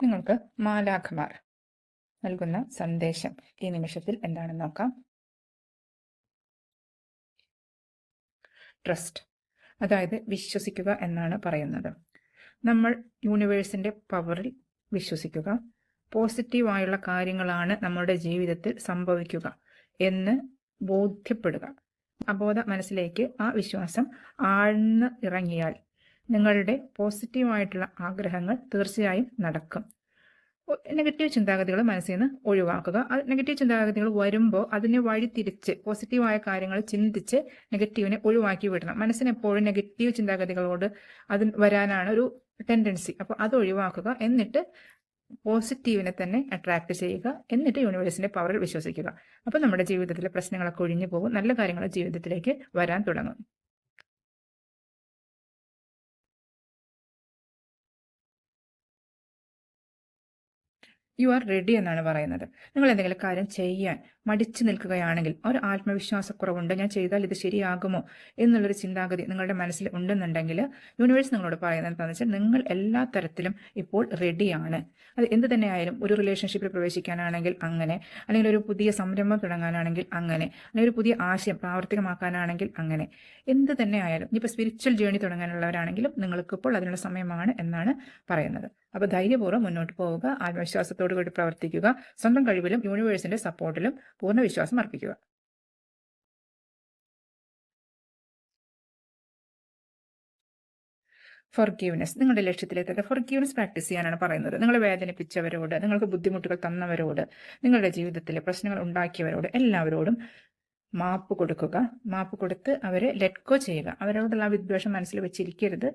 നിങ്ങൾക്ക് മാലാഖമാർ നൽകുന്ന സന്ദേശം ഈ നിമിഷത്തിൽ എന്താണെന്ന് നോക്കാം. ട്രസ്റ്റ്, അതായത് വിശ്വസിക്കുക എന്നാണ് പറയുന്നത്. നമ്മൾ യൂണിവേഴ്സിന്റെ പവറിൽ വിശ്വസിക്കുക, പോസിറ്റീവായുള്ള കാര്യങ്ങളാണ് നമ്മുടെ ജീവിതത്തിൽ സംഭവിക്കുക എന്ന് ബോധ്യപ്പെടുക. അബോധ മനസ്സിലേക്ക് ആ വിശ്വാസം ആഴ്ന്ന് ഇറങ്ങിയാൽ നിങ്ങളുടെ പോസിറ്റീവായിട്ടുള്ള ആഗ്രഹങ്ങൾ തീർച്ചയായും നടക്കും. നെഗറ്റീവ് ചിന്താഗതികൾ മനസ്സിൽ നിന്ന് ഒഴിവാക്കുക. നെഗറ്റീവ് ചിന്താഗതികൾ വരുമ്പോൾ അതിനെ വഴിതിരിച്ച് പോസിറ്റീവായ കാര്യങ്ങൾ ചിന്തിച്ച് നെഗറ്റീവിനെ ഒഴിവാക്കി വിടണം. മനസ്സിന് എപ്പോഴും നെഗറ്റീവ് ചിന്താഗതികളോട് അത് വരാനാണ് ഒരു ടെൻഡൻസി. അപ്പോൾ അത് ഒഴിവാക്കുക. എന്നിട്ട് പോസിറ്റീവിനെ തന്നെ അട്രാക്ട് ചെയ്യുക. എന്നിട്ട് യൂണിവേഴ്സിന്റെ പവറിൽ വിശ്വസിക്കുക. അപ്പോൾ നമ്മുടെ ജീവിതത്തിലെ പ്രശ്നങ്ങളൊക്കെ ഒഴിഞ്ഞു പോകും. നല്ല കാര്യങ്ങൾ ജീവിതത്തിലേക്ക് വരാൻ തുടങ്ങും. യു ആർ റെഡി എന്നാണ് പറയുന്നത്. നിങ്ങൾ എന്തെങ്കിലും കാര്യം ചെയ്യാൻ മടിച്ചു നിൽക്കുകയാണെങ്കിൽ, ഒരു ആത്മവിശ്വാസക്കുറവുണ്ട്, ഞാൻ ചെയ്താൽ ഇത് ശരിയാകുമോ എന്നുള്ളൊരു ചിന്താഗതി നിങ്ങളുടെ മനസ്സിൽ ഉണ്ടെന്നുണ്ടെങ്കിൽ, യൂണിവേഴ്സ് നിങ്ങളോട് പറയുന്നത് എന്താണെന്ന് വെച്ചാൽ നിങ്ങൾ എല്ലാ തരത്തിലും ഇപ്പോൾ റെഡിയാണ്. അത് എന്ത് തന്നെയായാലും, ഒരു റിലേഷൻഷിപ്പിൽ പ്രവേശിക്കാനാണെങ്കിൽ അങ്ങനെ, അല്ലെങ്കിൽ ഒരു പുതിയ സംരംഭം തുടങ്ങാനാണെങ്കിൽ അങ്ങനെ, അല്ലെങ്കിൽ ഒരു പുതിയ ആശയം പ്രാവർത്തികമാക്കാനാണെങ്കിൽ അങ്ങനെ, എന്ത് തന്നെ ആയാലും, ഇനിയിപ്പോൾ സ്പിരിച്വൽ ജേണി തുടങ്ങാനുള്ളവരാണെങ്കിലും നിങ്ങൾക്കിപ്പോൾ അതിനുള്ള സമയമാണ് എന്നാണ് പറയുന്നത്. അപ്പോൾ ധൈര്യപൂർവ്വം മുന്നോട്ട് പോവുക, ആത്മവിശ്വാസത്തോടു കൂടി പ്രവർത്തിക്കുക, സ്വന്തം കഴിവിലും യൂണിവേഴ്സിന്റെ സപ്പോർട്ടിലും പൂർണ്ണ വിശ്വാസം അർപ്പിക്കുക. ഫൊർഗീവ്നെസ്, നിങ്ങളുടെ ലക്ഷ്യത്തിലെത്തുക. ഫൊർഗീവ്നെസ് പ്രാക്ടീസ് ചെയ്യാനാണ് പറയുന്നത്. നിങ്ങളെ വേദനിപ്പിച്ചവരോട്, നിങ്ങൾക്ക് ബുദ്ധിമുട്ടുകൾ തന്നവരോട്, നിങ്ങളുടെ ജീവിതത്തിലെ പ്രശ്നങ്ങൾ ഉണ്ടാക്കിയവരോട് എല്ലാവരോടും മാപ്പ് കൊടുക്കുക. മാപ്പ് കൊടുത്ത് അവരെ ലെറ്റ് ഗോ ചെയ്യുക. അവരോടുള്ള വിദ്വേഷം മനസ്സിൽ വെച്ചിരിക്കരുത്.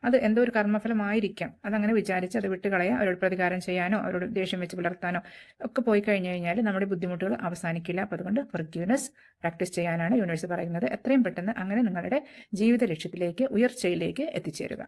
അത് എന്തോ ഒരു കർമ്മഫലമായിരിക്കാം. അതങ്ങനെ വിചാരിച്ച് അത് വിട്ടുകളയുക. അവരോട് പ്രതികാരം ചെയ്യാനോ അവരോട് ദേഷ്യം വെച്ച് പുലർത്താനോ ഒക്കെ പോയി കഴിഞ്ഞു കഴിഞ്ഞാൽ നമ്മുടെ ബുദ്ധിമുട്ടുകൾ അവസാനിക്കില്ല. അപ്പോൾ അതുകൊണ്ട് ഫൊർഗീവ്നെസ് പ്രാക്ടീസ് ചെയ്യാനാണ് യൂണിവേഴ്സ് പറയുന്നത്. എത്രയും പെട്ടെന്ന് അങ്ങനെ നിങ്ങളുടെ ജീവിത ലക്ഷ്യത്തിലേക്ക്, ഉയർച്ചയിലേക്ക് എത്തിച്ചേരുക.